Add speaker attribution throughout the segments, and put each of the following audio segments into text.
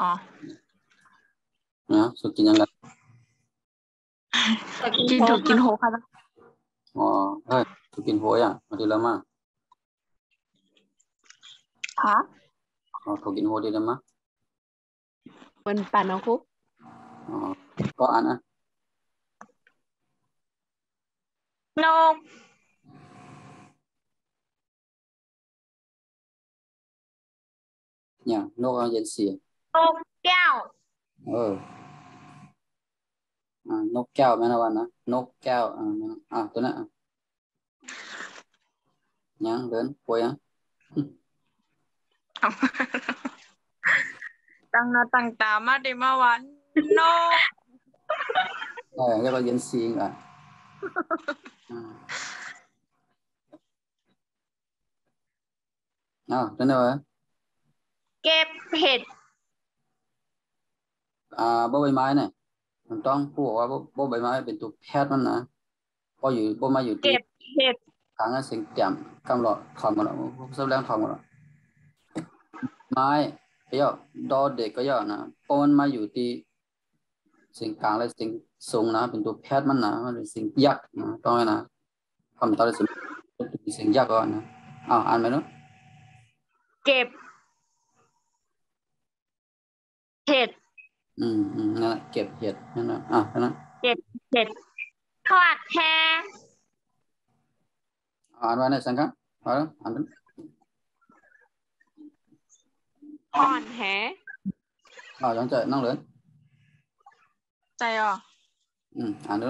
Speaker 1: อ๋อ
Speaker 2: นะสุดกินยังไง
Speaker 1: กินถูกกินโหค่ะ
Speaker 2: อ๋อเฮ้ยสุดกินโหย่ะมาดีแล้วมั้ง
Speaker 1: ฮะ
Speaker 2: อ๋อถูกกินโหดีแล้วมั้ง
Speaker 1: เป็นป่าน้องคุก
Speaker 2: อ๋อก็อันอ่ะ
Speaker 1: นก
Speaker 2: เนี่ยนกเย็นเสีย
Speaker 1: นกแก้ว
Speaker 2: นกแก้วแม่นะวันนะนกแก้วตัวนั้นยังเดินป่วยอ่ะ
Speaker 1: ตั้งหน้าตั้งตามาได้มาวันนก
Speaker 2: เรียกว่าเย็นเสียงอ่ะตัวนั้นวะ
Speaker 1: เก็บเห็ด
Speaker 2: บ่ใบไม้เนี่ยมันต้องพูดว่าบ่ใบไม้เป็นตัวแพทย์มันนะพออยู่บ่มาอยู่ที่
Speaker 1: เก็บเห็ด
Speaker 2: ทางนั้นเสียงแจ่มกำหนดคำมันสับแรงคำมันไม้ก็ย่อดอเด็กก็ย่อนะเพราะมันมาอยู่ที่สิ่งกลางและสิ่งสูงนะเป็นตัวแพทย์มันนะมันเป็นสิ่งยักษ์นะต้องให้นะคำตอบเป็นสิ่งยักษ์ก่อนนะอ่านไหมเนาะ
Speaker 1: เก็บเห็ด
Speaker 2: นั่นแหละเก็บเห็ดนั่นนะนั่นนะ
Speaker 1: เก็บเห็ดทอดแห้
Speaker 2: อ่านไว้ในสังกัดอ่านดู
Speaker 1: ทอดแห้
Speaker 2: ยังใจนั่งเลย
Speaker 1: ใจอ่ะ
Speaker 2: อ่านดู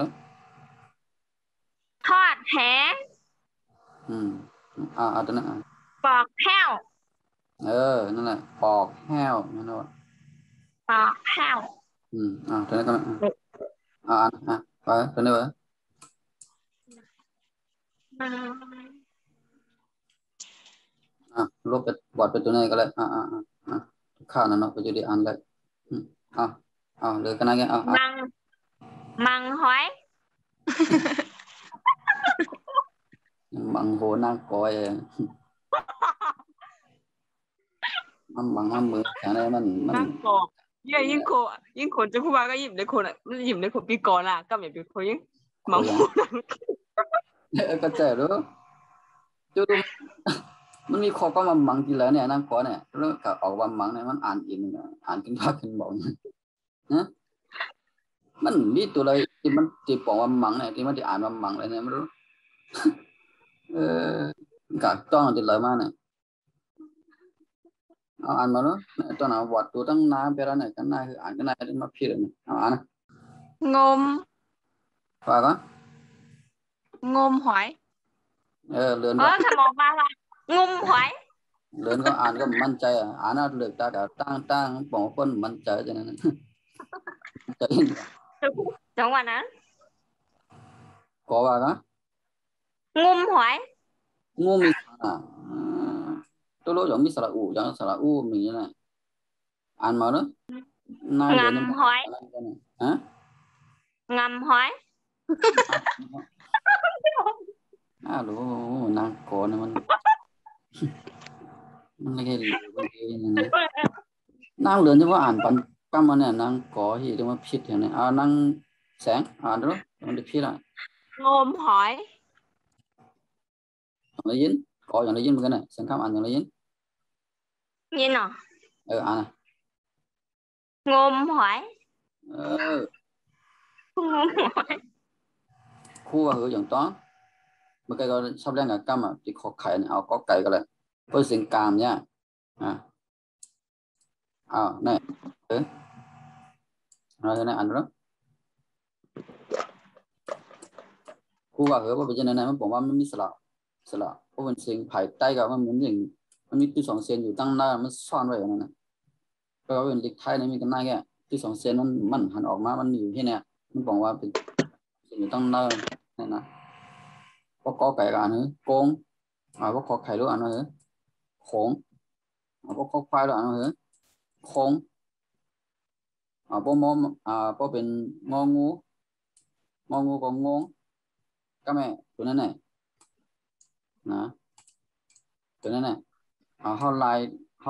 Speaker 1: ทอดแห้
Speaker 2: ตัวนั้น
Speaker 1: ปอกแห้ว
Speaker 2: นั่นแหละปอกแห้วนั่นแหละ
Speaker 1: ปอกแห้ว
Speaker 2: ตัวนั้นก็ไปตัวนี้ไปลบไปบอดไปตัวนี้ก็เลยข้าวนั่นเนาะไปอยู่ดีอ่านเลยเหลือกันอะไร
Speaker 1: มังหอย
Speaker 2: มังโหนางกอยมันบังมันมือแค่ไหนมัน
Speaker 1: นั่งกอกยิ่งคนจะพูดว่าก็ยิ้มในคนอ่ะมันยิ้มในคนปีก่อนอ่ะก็แบบเป็นคนยิ่งมัง
Speaker 2: ก็เจอรู้จุดมันมีข้อก็มามังทีแล้วเนี่ยนั่งกอเนี่ยแล้วก็ออกว่ามังเนี่ยมันอ่านอินอ่านขึ้นภาคขึ้นบอกนะมันมีตัวอะไรที่มันที่บอกว่ามังเนี่ยที่มันที่อ่านว่ามังอะไรเนี่ยไม่รู้กะต้องติดเลยมาเนี่ยอ่านมาแล้วตอนนั้นวัดตัวตั้งน้ำไปแล้วเนี่ยกันน้าคืออ่านกันน้าที่มาพิจารณาอ่าน
Speaker 1: งม
Speaker 2: ฟังก่อน
Speaker 1: งมหอย
Speaker 2: เรือนก็
Speaker 1: สมองมาละงมหอย
Speaker 2: เรือนก็อ่านก็มั่นใจอ่านเลือกตากับตั้งบอกคนมั่นใจจังนั้นใจ
Speaker 1: จังหวะนั้น
Speaker 2: ก็ว่ากัน
Speaker 1: งมหอย
Speaker 2: งูมีตัวรู้อย่างมีสระอูอย่างสระอูมีนะอ่านมาเนอะน่าเรียน
Speaker 1: งำหอยงำหอย
Speaker 2: รู้นางโกนมันไม่ใช่หรือว่าเองนะนางเรียนที่ว่าอ่านปันปั้มมันเนี่ยนางก่อที่ว่าพิษอย่างนี้นางแสงอ่านรู้มันจะพิษอ่ะ
Speaker 1: งมหอย
Speaker 2: อย่างไรยินก่ออย่างไรยินเหมือนกันเนี่ยแสงข้ามอ่านอย่างไรยิน
Speaker 1: ยินเหรอ
Speaker 2: อ่าน
Speaker 1: งมหอยงมหอย
Speaker 2: คู่ว่าอย่างต้อเมื่อกี้ก็ชอบเล่นกับกั้มติดขอไข่เนี่ยเอาก็ไก่ก็เลยเพื่อสิ่งกามเนี่ยนี่อะไรเนี่ยอันรู้คู่ว่าว่าเป็นยังไงมันบอกว่ามันมีสละเพราะมันสิ่งภายใต้กับมันเหมือนอย่างมันมีที่สองเซนอยู่ตั้งหน้ามันซ่อนไว้อย่างนั้นนะเพราะว่าเป็นเด็กไทยนี่มีกันหน้าแค่ที่สองเซนมันหันออกมามันอยู่ที่เนี่ยมันบอกว่าเป็นสิ่งอยู่ตั้งหน้าเนี่ยนะก็ไก่กันเนอะโกงก็ขอไข่รู้อันเนอะโขงก็ข้อควายรู้อันเนอะโค้งป้อมป้อเป็นงองูก็งงก็แม่ตัวนั้นแหละนะตัวนั้นแหละเฮา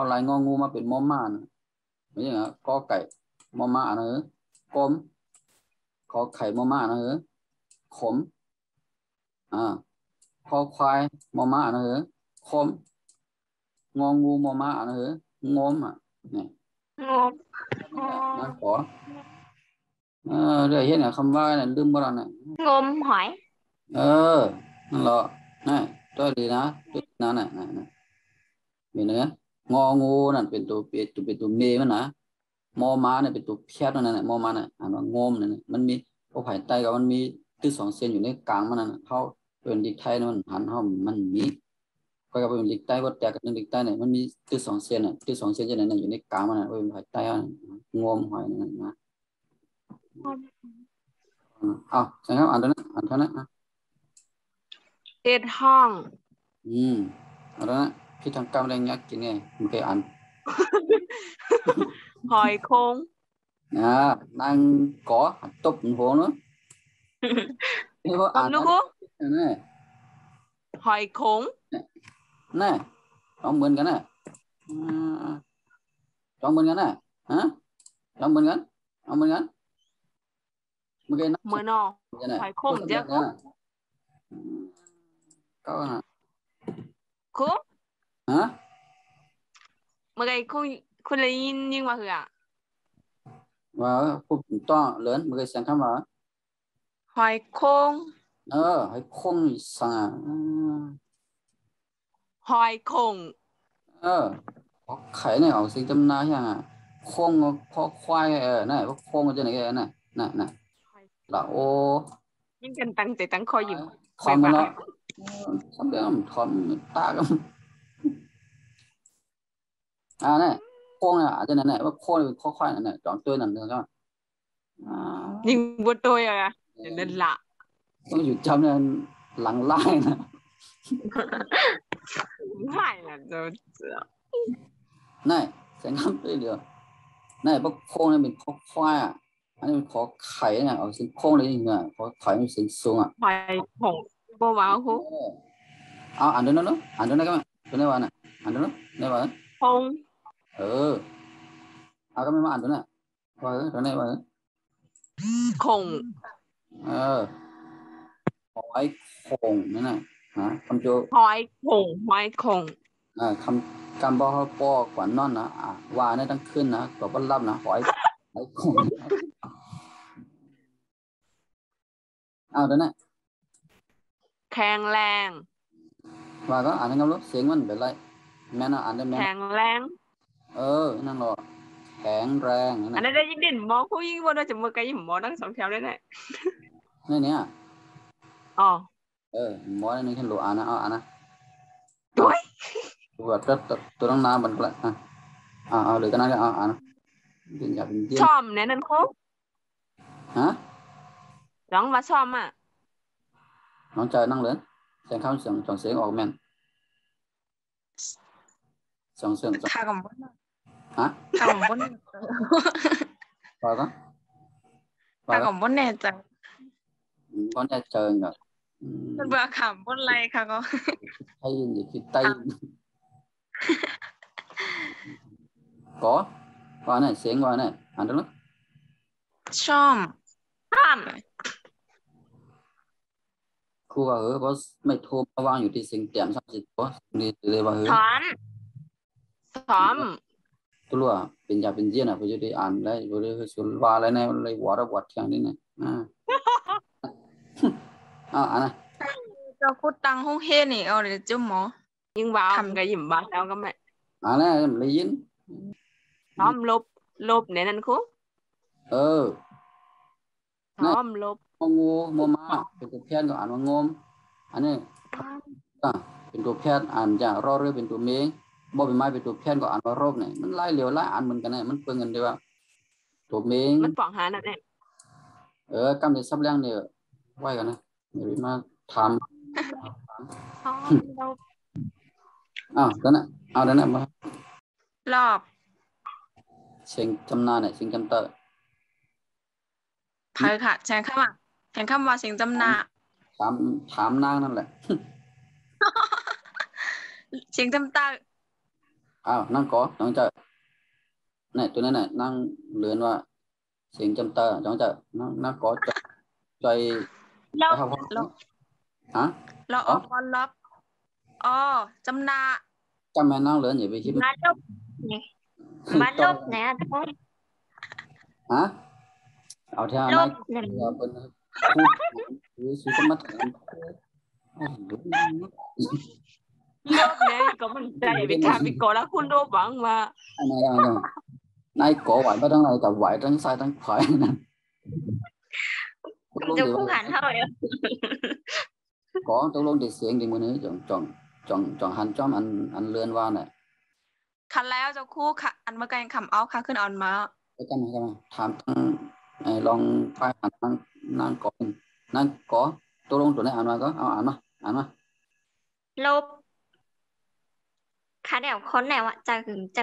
Speaker 2: ไลงองูมาเป็นมอม่าน ไม่ใช่เหรอก็ไก่มอมาเนอะกลมขอไข่มอมาเนอะขมคอควายมอมาเนอะคมงองูมอมาเนอะงมเนี่ย
Speaker 1: งบอ๋อ
Speaker 2: นั่นขอเดี๋ยวเห็นคำว่าเนี่ยลืมบ่แล้วเนี่ย
Speaker 1: งมหอย
Speaker 2: เออนั่นแหละนี่ตัวดีนะตัวนั้นน่ะมีเนื้ององูนั่นเป็นตัวเป็นตัวเมมันนะมอม้าเนี่ยเป็นตัวเพี้ยนนั่นน่ะมอม้าน่ะอ่านว่างมนั่นน่ะมันมีพวกไผ่ไตกับมันมีตื้อสองเซนอยู่ในกลางมันนั่นเขาเป็นดิกไทยมันหันเขามันมีก็กับเป็นดิกไตว่าแต่กับดิกไตเนี่ยมันมีตื้อสองเซนน่ะตื้อสองเซนจะไหนอยู่ในกลางมันน่ะเป็นไผ่ไตงมหอยนั่นนะอ้าวใช่ครับอ่านตัวนั้นอ่านเท่านั้น
Speaker 1: เอ็ดห้อง
Speaker 2: adaพี่ทำกรรมอะไรยักกินเนี่ยมันเคยอ่าน
Speaker 1: หอยโคง
Speaker 2: นั่งก่อตบหัวเนาะนี่เขาอ่าน
Speaker 1: ลูก
Speaker 2: นี่
Speaker 1: หอยโคง
Speaker 2: นี่จองเหมือนกันนะจองเหมือนกันนะฮะจองเหมือนกันจองเหมือนกันมันเคยนั่ง
Speaker 1: เหมือนอหอยโคงเจ้ากู
Speaker 2: ก็นะ
Speaker 1: กู
Speaker 2: ฮะ
Speaker 1: เมื่อไงคุณเลยยิงมาเหรอ
Speaker 2: ว่าพูดต่อเลินมันเคยเสียงคำว่า
Speaker 1: หอยโคง
Speaker 2: ให้คงสัง
Speaker 1: หอยโคง
Speaker 2: ไข่เนี่ยออกสีจำหน้าอย่างโค้งพอควายนั่นพวกโค้งจะไหนกันน่ะละโอ
Speaker 1: ยิ่งกันตั้งใจตั้งคอยอยู่
Speaker 2: ทอมกันเนาะทำเรื่องทอมตากันเนี่ยโค้งเนี่ยอาจจะไหนว่าโค้งเป็นข้อควายนั่นจอมตัวนั่นเลยก็
Speaker 1: ยิงบนตัวอ่ะนั่นละ
Speaker 2: ต้องอยู่จำเนี่ยหลังไล่นะ
Speaker 1: ไม่ละจะ
Speaker 2: นี่เสียงคำตัวเดียวนี่พวกโค้งเนี่ยเป็นข้อควายอันนี้เป็นข้อไข่เนี่ยเอาสิโค้งเลยอย่างเงี้ยข้อไข่มันสิสูง
Speaker 1: หอยโคงบ่ว้าวฮู
Speaker 2: อ่านด้วยนะอ่านด้วยนะก็มาตัวนี้ว่าน่ะอ่านด้วยนะนี่ว่า
Speaker 1: คง
Speaker 2: ก็ไม่มาอ่านตัวนี้ว่าตัวนี้ว่า
Speaker 1: คง
Speaker 2: หอยโข่งนั่นน่ะคำโจ
Speaker 1: หอยโคงหอยโคง
Speaker 2: คำบอกเขาปอกกว่านอนนะว่าเนี่ยต้องขึ้นนะตัวก็รับนะหอยโข่งตัวนี้
Speaker 1: แข็งแรง
Speaker 2: ว่าก็อ่านให้เขารู้เสียงมันเป็นไรแม่น่ะอ่านได้แม่
Speaker 1: แข็งแรง
Speaker 2: นั่นหรอแข็งแรงนั่น
Speaker 1: อัน
Speaker 2: น่ะ
Speaker 1: นั้นได้ยินเด่นมอผู้ยิ่งบนเราจะมือไกลยิ่งมอตั้งสองแถวได้แน่
Speaker 2: นี่เนี่ย
Speaker 1: อ๋อ
Speaker 2: หมอนี่ขึ้นรู้อ่านนะอ่านนะ
Speaker 1: ด้วย
Speaker 2: ตัวตัวต้องน้ำมันก็เลยหรือกันนะอ่านเป็นอย่างเป็นเยี่ยม
Speaker 1: ชอมเนี่ยนั่นคุก
Speaker 2: ฮะ
Speaker 1: ร้องมาชอมอ่ะ
Speaker 2: น้องใจนั่งเลยเสียงเข้าเสียงเสียงออกแม่นเสียง
Speaker 3: ข้ากับมด
Speaker 2: ฮะ
Speaker 3: ข้ากับมด
Speaker 2: ว่าก็
Speaker 3: ข้ากับมดแน่จัง
Speaker 2: có nhà trời rồi
Speaker 3: เบื่อขำมดไรค่ะก็
Speaker 2: thấy gì cái tay có này xiên qua này ăn được lắm
Speaker 3: ชอม
Speaker 1: ชอม
Speaker 2: khu vào hứa có mấy thô bao vangอยู่ที่สิ่งเตรียมสักสิตัวดีเลยว่าเฮ้
Speaker 1: ถอนถอม
Speaker 2: ตัวรัวเป็นยาเป็นเจียนอ่ะพอจะได้อ่านได้พอจะสุนว่าอะไรเนี่ยเลยวัดวัดอย่างนี้เนี่ยอันน่ะ
Speaker 3: เจ้าคุดตังห้องเฮนี่เอาเลยจุ่มหมอ
Speaker 1: ยิ่งบ้าไกลยิ่งบ้าแล้วก็ไม่
Speaker 2: น่ะเลยยิน
Speaker 1: ชอมลบเนี่ยนั่นคุกชอมลบ
Speaker 2: งูโมมาเป็นตัวแพทย์ก็อ่านว่างมอันนี้เป็นตัวแพทย์อ่านจากรอเรือเป็นตัวเมงบ่เป็นไม้เป็นตัวแพทย์ก็อ่านว่ารบเนี่ยมันไล่เหลียวไล่อ่านเหมือนกันเนี่ยมันเปลืองเงินดีว่าตัวเมง
Speaker 1: มันปองหานั่นแหละ
Speaker 2: กำเนิดซับแรงเนี่ยไหวกันนะเดี๋ยวมาทำ
Speaker 1: ชอมลบ
Speaker 2: đó nè đó nè mà
Speaker 3: รอบ
Speaker 2: sinh chăm na này sinh chăm tợ
Speaker 3: ไพ่ค่ะแทนคำว่าเสียงจำหน้า
Speaker 2: thám nangนั่นแหละ
Speaker 3: เสียงจำตา
Speaker 2: นั่งcóน้องเจอ này tôi nói này năng lớn và sinh châm tơ giống như nó có chơi
Speaker 3: ลบ
Speaker 2: không
Speaker 3: ลบ
Speaker 2: hả
Speaker 3: ลบออกก่อนลบอ๋อจำนา
Speaker 2: chăm em năng lớn vậy vì khi
Speaker 4: มาลบนี่มาลบเนี่ยทุกคน
Speaker 2: hả ở theo
Speaker 4: ล
Speaker 2: này
Speaker 4: บเนี่ย
Speaker 2: là bên khu suy có mắt
Speaker 1: โลบเนี่ยก็มันใจไปถามพี่กอแล้วคุณโลบบังมา
Speaker 2: này cổ vải bắt đang này cả vải trắng sai trắng phải nè
Speaker 4: จะคู่หันเท่าไหร่
Speaker 2: có tôi luôn thì xiên thì mới chọn hành cho anh lươn vào này
Speaker 3: คันแล้วเจ้าคู่ค่ะอันเมื่อกี้คำเอาค่ะขึ้นออนมา
Speaker 2: cái này tham tăng long phai hành năng có tôi luôn tụi này ăn mà có ăn mà
Speaker 4: ลบขาแนวค้นแนวอ่ะจะ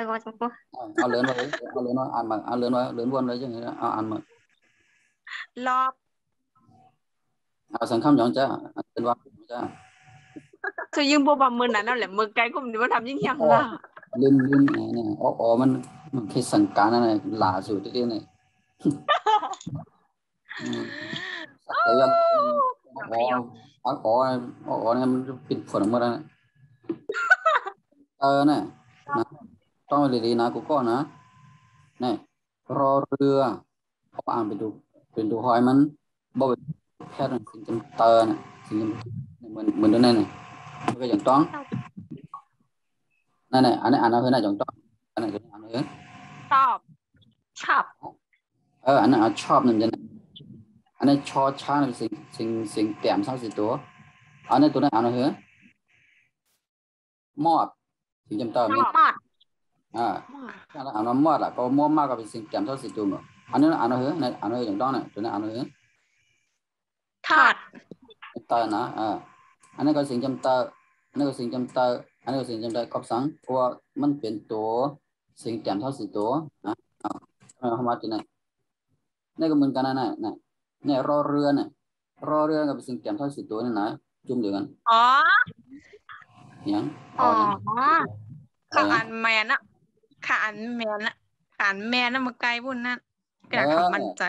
Speaker 4: ก็จะก็
Speaker 2: ăn lớn vào ăn mà ăn lớn luôn đấy chứ ăn mà
Speaker 3: รอบ
Speaker 2: sản khăm giống cha ăn lớn vào cha
Speaker 1: คือยิงบัวบำมือนั่นนั่นแหละมือไกลก็มันทำยิ่งยังล่ะ
Speaker 2: lên nàyมันcái sản cá này lạ rồi cái này cái dân nàyมันเป็นผลมาแล้วเนี่ยต้องเรียนนะกูก็นะนี่รอเรือเขาอ่านเป็นดูหอยมันบ่เป็นแค่สิ่งจำเตอเนี่ยสิ่งเหมือนตัวนี้เนี่ยมันก็อย่างต้องนั่นอันนี้อ่านเอาเพื่อนนะอย่างต้องอันนี้อ่านเอาเพื่อน
Speaker 1: ชอบ
Speaker 4: ชอบ
Speaker 2: อันนั้นชอบนั่นจะอันนี้ชอช้าเป็นสิ่งแต้มทั้งสี่ตัวอันนี้ตัวนั้นอ่านเอาเพื่อนมอดสิ่งจำเตอ
Speaker 4: ม
Speaker 2: เนี่ย
Speaker 4: อด
Speaker 2: ถ้าเราอ่านว่ามอดก็มอดมากกว่าเป็นสิ่งแต้มทั้งสี่ตัวหมดอันนี้อ่านเอาเพื่อนในอ่านเอาอย่างต้องเนี่ยตัวนั้นอ่านเอาเพื่อน
Speaker 4: ทอด
Speaker 2: เตอนะอันนี้ก็สิ่งจำเตออันนี้ก็สิ่งจำเตออันนี้ก็สิ่งจำเตอกอบสังเพราะว่ามันเป็นตัวสิ่งแต้มทั้งสี่ตัวนะเข้ามาที่ไหนนี่ก็เหมือนกันนะเนี่ยรอเรือกับสิ่งแต้มทั้งสี่ตัวนี่นะจุ่มเดียวกัน
Speaker 3: อ๋อ
Speaker 2: ยัง
Speaker 4: อ๋อ
Speaker 3: ค่ะอันแมนอะค่ะอันแมนอะค่ะอันแมนนะมาไกลบุญนั่นกระคำมั่นใจ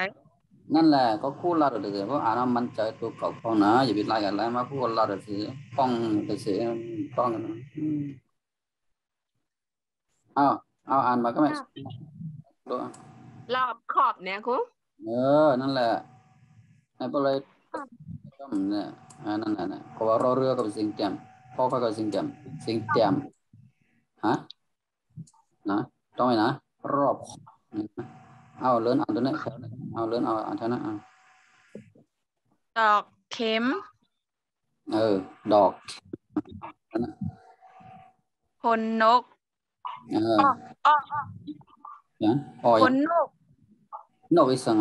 Speaker 2: นั่นแหละก็คู่เราเดี๋ยวเพราะอ่านมันใจตัวเก่าพอนะอย่าไปไล่กันแล้วมาคู่เราเดี๋ยวสิป้องเดี๋ยวสิป้องกันเอาอ่านมาก็ไม่ดู
Speaker 1: รอบขอบเนี่ยคุณ
Speaker 2: นั่นแหละในปเลยก็เนี่ยนั่นแหละก็ว่ารอเรือกับสิ่งแต้มพ่อก็สิ่งแต้มฮะนะต้องไหมนะรอบเอาเลื่อนอ่านตัวนี้เอาเลื่อนเอาอ่านเท่านั้น
Speaker 3: ดอกเข็ม
Speaker 2: ดอก
Speaker 3: พลนก
Speaker 2: ยัง
Speaker 3: พลนก
Speaker 2: นกอีสัง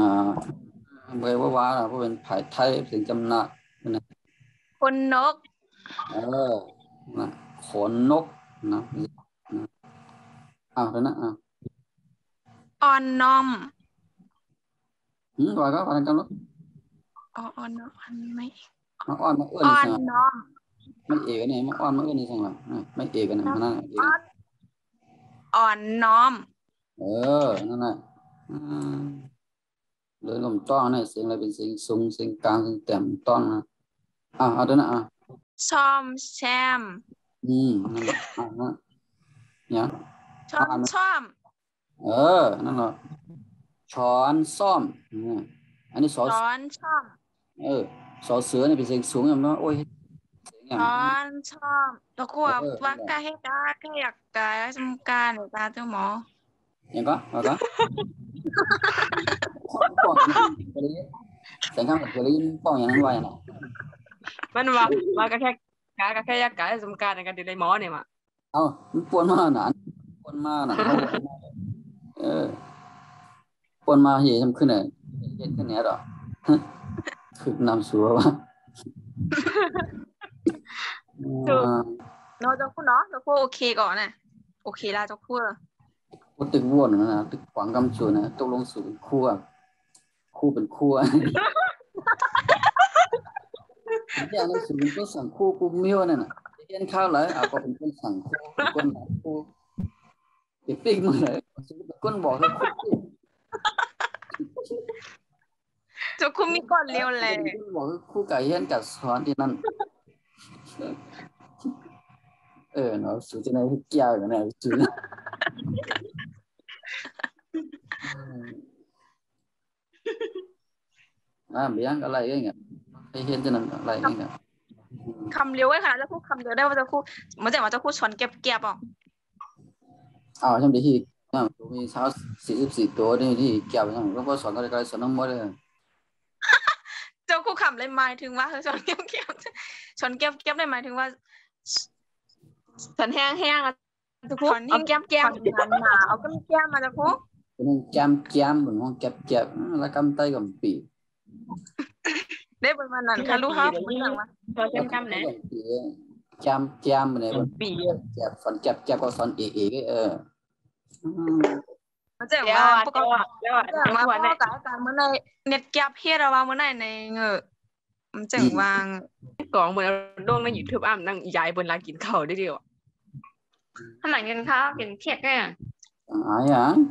Speaker 2: เว้ยว่าเพราะเป็นผายไทยถึงจำนา
Speaker 3: พลนก
Speaker 2: นะขนนกนะเท่านั้น
Speaker 3: อ่อนน้อม
Speaker 2: ว่าก็ฟังกันลูก
Speaker 3: อ่อนน้อมอันไม่
Speaker 2: มาอ้อนมาเอื้อน
Speaker 3: อ่อน
Speaker 2: สัง
Speaker 3: น้อม
Speaker 2: ไม่เอกเนี่ยมาอ้อนมาเอื้อนนี่สังหรอไม่เอกกันนะนั่น
Speaker 3: อ่อนน้อม
Speaker 2: นั่นแหละเลยลมต้องเนี่ยเสียงอะไรเป็นเสียงสูงเสียงกลางเสียงแต้มต้องนะเอาตัวนั้น
Speaker 3: ซ่อมแซม
Speaker 2: นั่นแหละเนี่ย
Speaker 3: ช้อนซ่อม
Speaker 2: นั่นแหละช้อนซ่อมอันนี้
Speaker 3: ช้อนซ่อม
Speaker 2: สอเสือเนี่ยเป็นเสียงสูงอย่างนั้นโอ้ย
Speaker 3: ช้อนซ่อมตะกั่วว่ากะให้ตาแค่อยากกายสมการหรือตาเจ้าหมอ
Speaker 2: ยังก็ป้องเสียงข้างกับเกลีป้องอย่างนั้นไว้นะ
Speaker 1: มันว่าก็แค่ยักกายสมการในการติดในหมอเนี่ยมา
Speaker 2: มันปวนมาหนาปวนมาเหี้ยทำขึ้นเนี่ยเห็นขึ้นเนี่ยหรอคือนำสัววะ
Speaker 3: เราจะพูดเนาะเราพูดโอเคก่อนนะโอเคแล้วจะพูด
Speaker 2: ว่าตึกวนนะตึกขวางกำชวนนะตกลงสู่คู่เป็นคู่อย่างนั้นสู่เป็นสั่งคู่กูมิ้วนั่นน่ะเรียนข้าวเลยก็เป็นคนสั่งคู่คนคู่ ปิ๊กมาเลยก้นบอกให้คุก
Speaker 3: เจ้าคุณมีก่อนเร็วแหละ
Speaker 2: ก้นบอกให้คู่ไก่เฮียนกัดสอนที่นั่นเนาะสูจะไหนเกี่ยวอยู่เนี่ยสูเบี้ยงอะไรอย่างเงี้ยไอ้เฮียนจะนั่นอะไรอย่างเงี้ย
Speaker 3: คำเร็วไว้ค่ะเจ้าคุณคำเร็วได้ว่าเจ้าคุณเหมือนแต่ว่าเจ้าคุณช้อนเก็บๆอ่ะ
Speaker 2: ใช่ไหมที่มีเช้า44ตัวนี่ที่เกี่ยวอย่างก็สอนอะไรสอนน้องมดเลย
Speaker 3: เจ้าคู่คำเลยหมายถึงว่าช้อนเก็บช้อนเก็บได้หมายถึงว่า
Speaker 1: ฉันแห้งๆอ่ะทุกค
Speaker 3: ช้อน น
Speaker 1: เอา
Speaker 3: แก้มหนาเอาแก้มมาเจ้าคุณ
Speaker 2: เป็นแก้มบนห้องแก็บแล้วกำไตกับปี
Speaker 3: ได้ประมาณนั้นค่ะลูกครับเหมือนกันว่า
Speaker 1: พอจำๆนะ
Speaker 2: แก้มบนไหนบน
Speaker 1: ปี
Speaker 2: แก็บสอนแก็บก็สอนเอ
Speaker 3: มันจะ
Speaker 1: แล้ว
Speaker 3: ว่า
Speaker 1: อ่ะ
Speaker 3: ปกติ
Speaker 1: แล้วอ่ะ
Speaker 3: จะมาพ่อกับอาการเมื่อในเน็ตแก็บเฮ็ดเอาว่าเมื่อไหร่ในเงอะมันจังวาง
Speaker 1: กองเหมือนดวงใน YouTube อ้ำนั่งยายบนลานกินข้าวได้เดียว
Speaker 4: ทำไมกินข้าวกินเทียดเนี่ย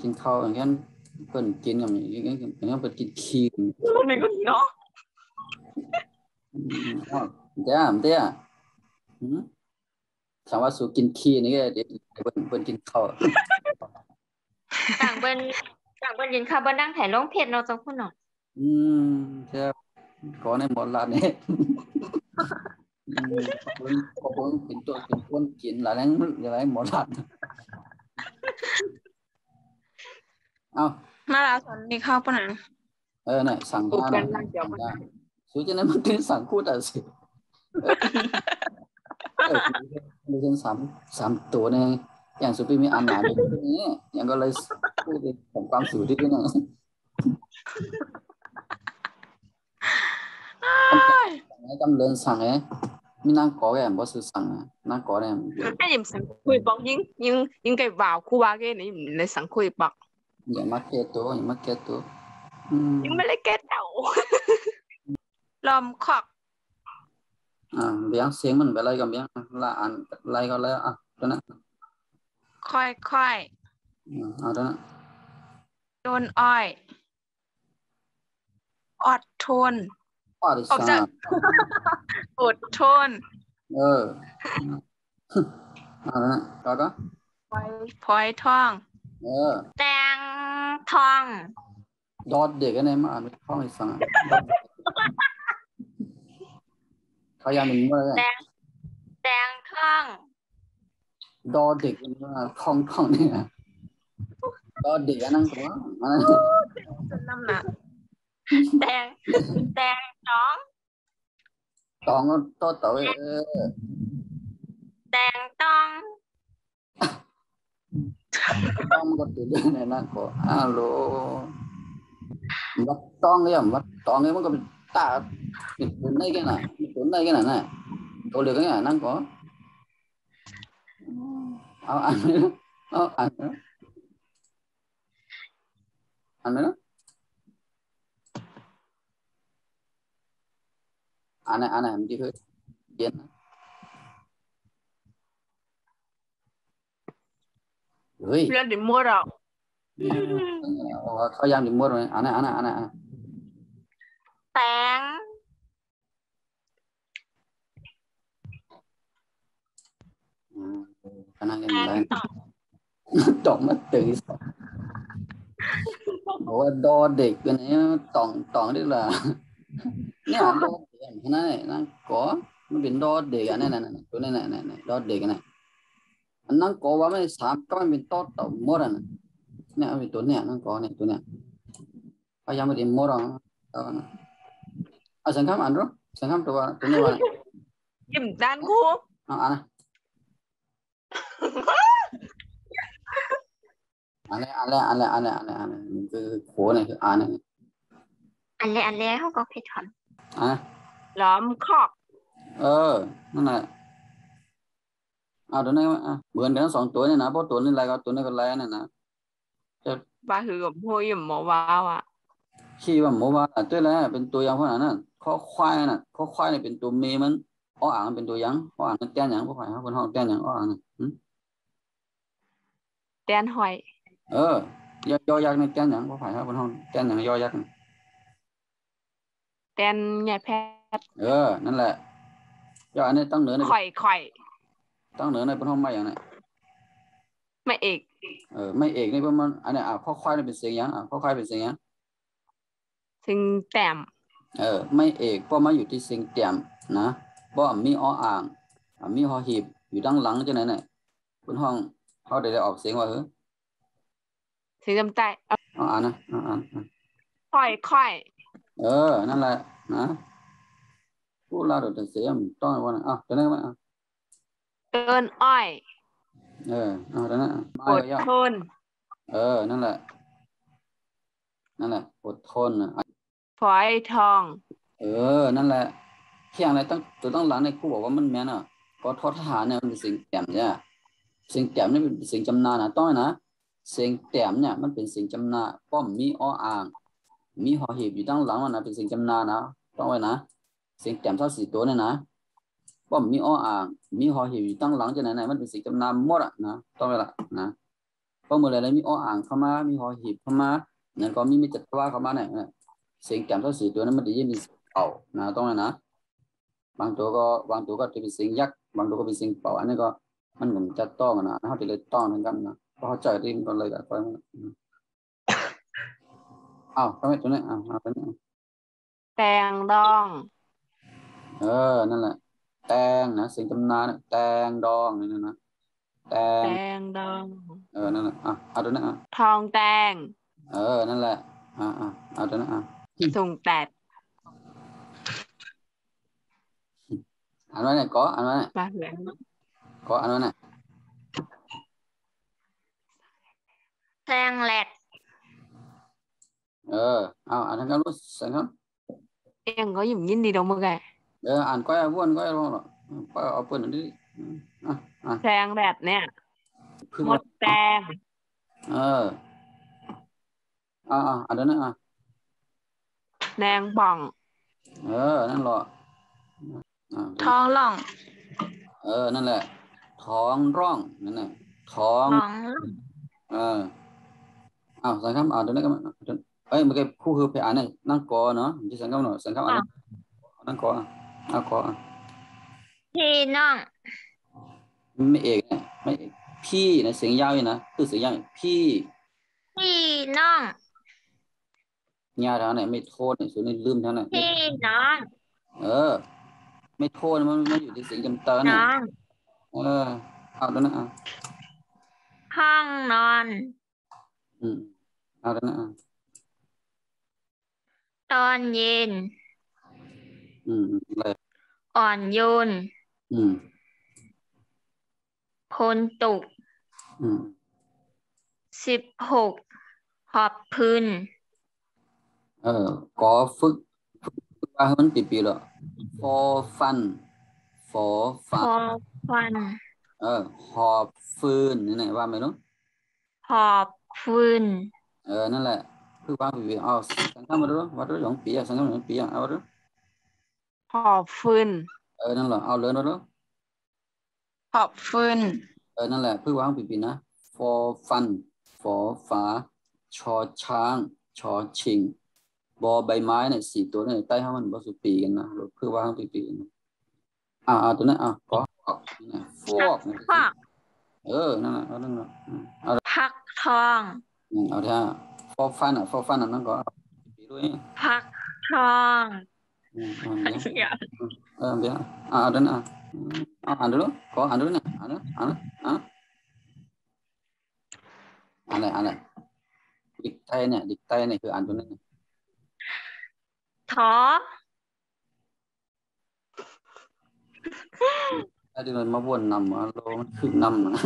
Speaker 2: กินข้าวอย่างเงี้ยเปิ่นกินอย่างนี้อย่างเงี้ยเปิ่นกินขี้
Speaker 1: ไม่ก็เนาะ
Speaker 2: เดี๋ยวถามว่าสูกินขี้นี่ก็เดี๋ยวเปิ่นกินข้าว
Speaker 4: ต่างเบิ้นกินข้าวเบิ้นนั่งถ่ายลงเพจเราจังคุณหน่อย
Speaker 2: ใช่ขอในหมดละเนี่ยขอบคุณเป็นตัวเป็นคนกินหลายแรงหลายหมดละเอา
Speaker 3: มาลาสอนนี่เข้าปะนะ
Speaker 2: เนี่ยสั่งห้านะสูจะนั้นมันเป็นสั่งคู่แต่สิดิฉัน3ตัวเนี่ยอย่างสุดมีอันหนาแบบนี้อย่างก็เลยพูดของความสูที่นี่นะจำเริญสั่งมีนางก่อแกบ่ซื้อสั่งนางก่อเนี่ย
Speaker 1: ให้ยิมสังคุยบอกยิงไก่บ่าวคู่ว่าแกนี่ในสังคุยบอก
Speaker 2: อย่ามาเกตัว
Speaker 1: ยิงไม่เลยแกเต่า
Speaker 3: ลอมคอก
Speaker 2: เบียงเสียงมันไปอะไรกันเบียงละอันอะไรก็แล้วตัวนั้น
Speaker 3: ค่อย
Speaker 2: ตัวนั้น
Speaker 3: โดนอ้อยอดทน
Speaker 2: ออกจาก
Speaker 3: อดทน
Speaker 2: ตัวนั้นก็
Speaker 3: พลอยท่อง
Speaker 4: แตงทอง
Speaker 2: ดอดเด็กกันเนี่ยมาอ่านเข้าให้ฟังเขายังมีอะไร
Speaker 4: แตงทอง
Speaker 2: ดอเด็กมาคล่องเนี่ยดอเด็กนั่งตัวมัน
Speaker 3: จนน้ำหนัก
Speaker 4: แตงท้อง
Speaker 2: ตองก็โต
Speaker 4: แตงต้อง
Speaker 2: ต้องก็ตื่นเนี่ยนะก็ฮัลโหลวัดต้องเนี่ยวัดตองเนี่ยมันก็เป็นตาเป็นตัวไหนกันน่ะตัวไหนกันน่ะตัวเล็กกันน่ะนั่งก็เอาอันนี้เอาอันนี้อันนี้อันนี้มันจะคือเย็นเฮ้ย
Speaker 1: เรื่องดิมัวเรา
Speaker 2: เขายังดิมัวเลยอันนี้
Speaker 4: แตง
Speaker 2: ขนาดนี้เลยตองมาตื่นบอกว่าดอเด็กกันนี้ตองนี่ละเนี่ยดอเด็กขนาดนี้นั่งก่อมันเป็นดอเด็กอันนั้นตัวนี้ดอเด็กนะอันนั่งก่อว่าไม่สามก็มันเป็นต้นต่อมดนะเนี่ยเป็นตัวเนี่ยนั่งก่อเนี่ยตัวเนี่ยพยายามไม่ได้มดสังคมอันรู้สังคมตัวนี้ว่า
Speaker 1: ยิ้มด้านคู่
Speaker 2: อันคือโขเนี่ยคืออันนี้
Speaker 4: อันเล่เขาก็เพชรถอน
Speaker 1: ล้อมคอก
Speaker 2: นั่นแหละตัวนี้เหมือนกัน2ตัวนี่นะเพราะตัวนี้อะไรก็ตัวนี้ก็อะไรนั่นนะ
Speaker 1: บ้าคือกับพวกยิ้มหมอว้าวอ่ะ
Speaker 2: ขี้ว่าหมูว่าตัวแล้วเป็นตัวอย่างพวกนั้นข้อควายข้อควายเนี่ยเป็นตัวเมมันอ่างเป็นตัวยังอ่างแต้นยังพวกฝ่ายเขาเป็นห้องแต้นยังอ่าง
Speaker 1: แตนหอย
Speaker 2: ยอยักษ์ในแตนอย่างบ่ผ่านครับบนห้องแตนอย่างยอยักษ์
Speaker 1: แตนใหญ่แพทย์
Speaker 2: นั่นแหละยออันนี้ตั้งเหนือใน
Speaker 1: ข่อย
Speaker 2: ตั้งเหนือในบนห้องไม่อย่างไหน
Speaker 1: ไม่เอก
Speaker 2: ไม่เอกนี่ประมาณอันนี้ข้อควายนี่เป็นเสียงยังข้อควายเป็นเสียงยัง
Speaker 1: เสียงแต้ม
Speaker 2: ไม่เอกเพราะมาอยู่ที่เสียงแต้มนะเพราะมีออ่างมีหอหีบอยู่ด้านหลังจังไหนเนี่ยบนห้องเขาได้ออกเสียงว่า
Speaker 1: เสียงจำใจ
Speaker 2: อ่านนะอ่าน
Speaker 1: ค่อย
Speaker 2: นั่นแหละนะพูดลาดแต่เสียงต้องว่าจะได้ไหม
Speaker 1: เอินอ้อย
Speaker 2: จะนั้น
Speaker 1: อดทน
Speaker 2: นั่นแหละอดทน
Speaker 1: ฝอยทอง
Speaker 2: นั่นแหละเที่ยงอะไรต้องหลังในครูบอกว่ามันแม่นเพราะทอทหารเนี่ยมันเป็นสิ่งแต้มใช่ไหมสิ่งแต้มนี่เป็นสิ่งจำนานะต้องนะสิ่งแต้มเนี่ยมันเป็นสิ่งจำนาป้อมมีออ่างมีหอหีบอยู่ด้านหลังมันนะเป็นสิ่งจำนานะต้องไว้นะสิ่งแต้มเท่า4ตัวเนี่ยนะป้อมมีออ่างมีหอหีบอยู่ด้านหลังจะไหนมันเป็นสิ่งจำนาหมดนะต้องไว้ละนะเพราะเมื่อไรมีออ่างเข้ามามีหอหีบเข้ามาเนี่ยก็มีจัตวาเข้ามาเนี่ยสิ่งแต้มเท่า4ตัวนั้นมันจะยิ่งมีนะต้องไว้นะบางตัวก็จะเป็นสิ่งยักษ์บางตัวก็เป็นสิ่งเป่าอันนี้ก็มันเหมือนจะต้องนะเขาจะเลยต้องเหมือนกันนะเพราะเขาใจที่มันก็เลยแบบทำไมตัวนี้ตัวนี้
Speaker 1: แตงดอง
Speaker 2: นั่นแหละแตงนะสิ่งจำนาเนี่ยแตงดองนี่นะแต
Speaker 1: งดอง
Speaker 2: นั่นแหละตัวนี้
Speaker 1: ทองแตง
Speaker 2: นั่นแหละตัวนี้
Speaker 1: ส่งแตด
Speaker 2: อันนั้นเนี่ยcóอันนั้นเนี่ย
Speaker 1: มาเหลือง
Speaker 2: cóอันนั้นเนี่ย
Speaker 4: แซงแหลก
Speaker 2: อันนั้นก็รู้สังครับ
Speaker 1: เอ็งcó dùng nhìn đi đâu mà kìa
Speaker 2: อันก้อยวนก้อยรู้หรอก้อยเอาปืนนั่นดิ
Speaker 1: แซงแดดเนี่ยหมดแตง
Speaker 2: อันนั้นเนี่ย
Speaker 1: แดงบ่อง
Speaker 2: นั่นหรอ
Speaker 3: ท้องร่อง
Speaker 2: นั่นแหละท้องร่องนั่นแหละท้องสังคมตัวนี้ก็มันเมื่อกี้คู่คือไปอ่านเนี่ยนั่งกอเนาะที่สังคมหน่อยสังคมอ่านนั่งกอกอ
Speaker 4: พี่น้อง
Speaker 2: ไม่เอกเนี่ยไม่พี่นะเสียงยาวอยู่นะคือเสียงยาวพี่
Speaker 4: น้อง
Speaker 2: ยาวเท่าไหร่ไม่โทษเนี่ยส่วนนี้ลืมเท่าไหร่
Speaker 4: พี่น้อง
Speaker 2: ไม่โทษมันอยู่ที่เสียงจำเตอเนี่ยตัวนั้น
Speaker 4: ห้องนอน
Speaker 2: ตัวนั้น
Speaker 4: ตอนเย็น
Speaker 2: เลย
Speaker 4: อ่อนโยนพลตุก16หอบพื้น
Speaker 2: ก็ฝึกว่ามันปีๆแล้วfor fun หอบฟืนนี่ไหนว่าไหมลูก
Speaker 4: หอบฟืน
Speaker 2: นั่นแหละคือว่าปีสังคมมาดูว่าดูอย่างปีสังคมอย่างปีเอาดู
Speaker 1: หอบฟืน
Speaker 2: นั่นแหละเอาเลยดู
Speaker 3: หอบฟืน
Speaker 2: นั่นแหละคือว่าปีนะ for fun for ฝาชอช้างชอชิงบอใบไม้เนี่ย4ตัวเนี่ยใต้ห้ามันบอสุปีกันนะคือว่าปีนะตัวนั้นก็ฟอกนั่นแหละนั่นแหละ
Speaker 4: พักทอง
Speaker 2: เอาท่าfor fun นั่นก็ปีด้วย
Speaker 4: พักทอง
Speaker 2: เดี๋ยวตัวนั้นอ่านดูก็อ่านดูนะอะไรดิกไทยเนี่ยคืออ่านตัวนั้น
Speaker 4: ท้อ
Speaker 2: ถ้าที่มันมาวนนำโลมันคือนำนะ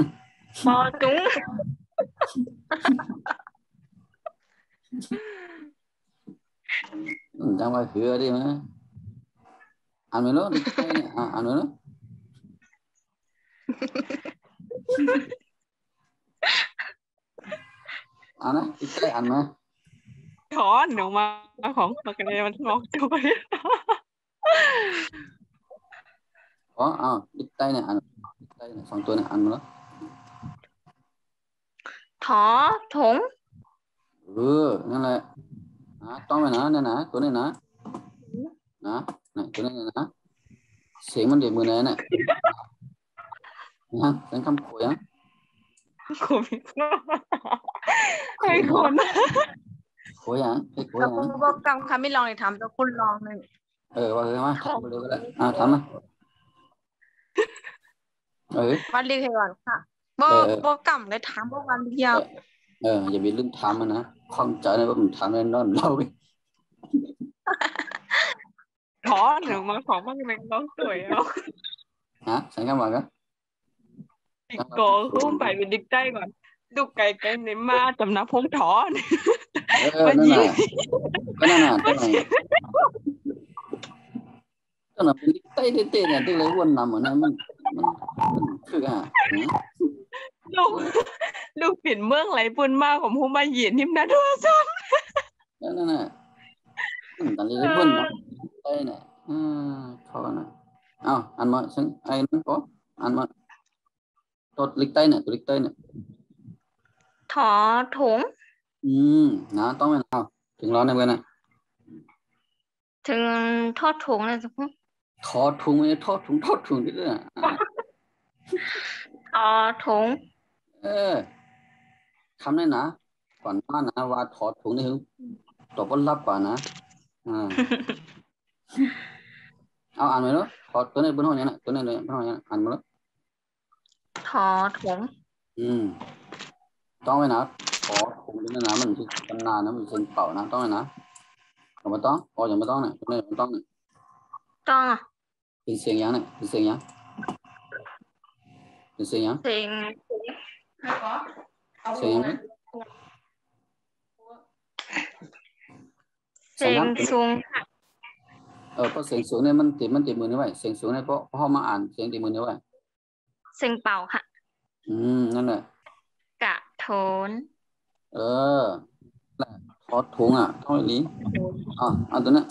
Speaker 4: บอจุ้ง
Speaker 2: จังว่าคืออะไรมั้ยอ่านไหมลูกอ่านไหมลูกนะอีกใกล้อ่านไหม
Speaker 1: ถอนออกมาของมันกันเลยมันงอกตัวไป
Speaker 2: ดิกไตเนี่ยอ่านดิกไตเนี่ย2ตัวเนี่ยอ่านมาแล้ว
Speaker 4: ถอถง
Speaker 2: นั่นแหละต้องไปนะเนี่ยนะตัวนี้นะนะตัวนี้นะเสียงมันเด็กมือไหนเนี่ยเสียงคำคุย
Speaker 1: โควิดไอ้คน
Speaker 2: คุยไอ้คุย
Speaker 3: แต่คุณบอกกำคำไม่ลองเลยทำแต่คุณลองหนึ่ง
Speaker 2: ว่าคือมาทำไปเลยก็ได้ทำนะ
Speaker 3: วันเรียกให้ก่อนค่ะบอกกำเลยถามว่าวันเดียว
Speaker 2: อย่าไปลืมทำมันนะข้องใจนะว่าผมทำแน่นอนเราไป
Speaker 1: ถอหนึ่งมาของมันเป็นน้องสวยเอา
Speaker 2: ใส่คำว่ากัน
Speaker 1: อีกโกคุ้มไปเป็นดิกใต้ก่อนดูไก่ไก่ในมาจำนับพงถอน
Speaker 2: นั่นน่ะก็นั่นน่ะตัวนั้นเป็นดิกใต้เต้เนี่ยตัวเลยวนนำเหมือนนั้นมันคือ
Speaker 1: ลูกปิ่นเมืองไหลปุ่นมากของผู้มาเหยียนทิมนาโทซัน
Speaker 2: นั่นน่ะกันเลยวนเนาะใต้เนี่ยเขาน่ะอันมาฉันไอ้นั่นก็อันมาตัวลิกใต้เนี่ยตัวลิกใต้เนี่ย
Speaker 4: ถอถง
Speaker 2: นะต้องไปเอาถึงร้อนในเว้นน่ะ
Speaker 4: ถึงทอดถงเลยจ้ะคุณ
Speaker 2: ทอดถุงไม่ทอดถุงนี่ด้วย
Speaker 4: ถอถง
Speaker 2: คำนี้นะก่อนหน้านะว่าทอดถุงนี่คือตบรับกว่านะเอาอ่านไปแล้วทอดตัวนี้บนห้องนี้นะตัวนี้เลยบนห้องนี้อ่านมาแล้ว
Speaker 4: ถอถง
Speaker 2: ต้องไว้นะทอดถุงนี่นะมันคือตำนานนะมันเป็นเป่านะต้องไว้นะอย่ามาต้องอย่ามาต้องเนี่ยตัวนี้มันต้องเนี่ย
Speaker 4: ต้อง
Speaker 2: เป็นเสียงยังเนี่ยเป็นเสียงยังเป็นเสียงยัง
Speaker 4: เสียง
Speaker 2: เสียงยัง
Speaker 4: เสียงสูง
Speaker 2: เพราะเสียงสูงเนี่ยมันติดมือนี่ไว้เสียงสูงเนี่ยเพราะมาอ่านเสียงติดมือนี่ไว้
Speaker 4: เสียงเป่าค่ะ
Speaker 2: นั่นแหละ
Speaker 4: กะโถน
Speaker 2: ทอดถุงเท่านี้เอาตัวนี้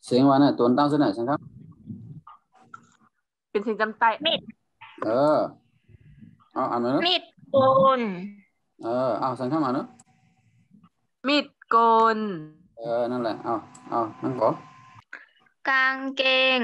Speaker 2: เสียงว่าเนี่ยตัวตั้งเส้นไหนใช่ครับ
Speaker 1: เป็นสิ่งจำใต้
Speaker 2: เอาอ่านมาเนาะ
Speaker 4: มีดโกน
Speaker 2: เอาสั่งเข้ามาเนาะ
Speaker 1: มีดโกน
Speaker 2: นั่นแหละเอานั่งก่อน
Speaker 4: กางเกง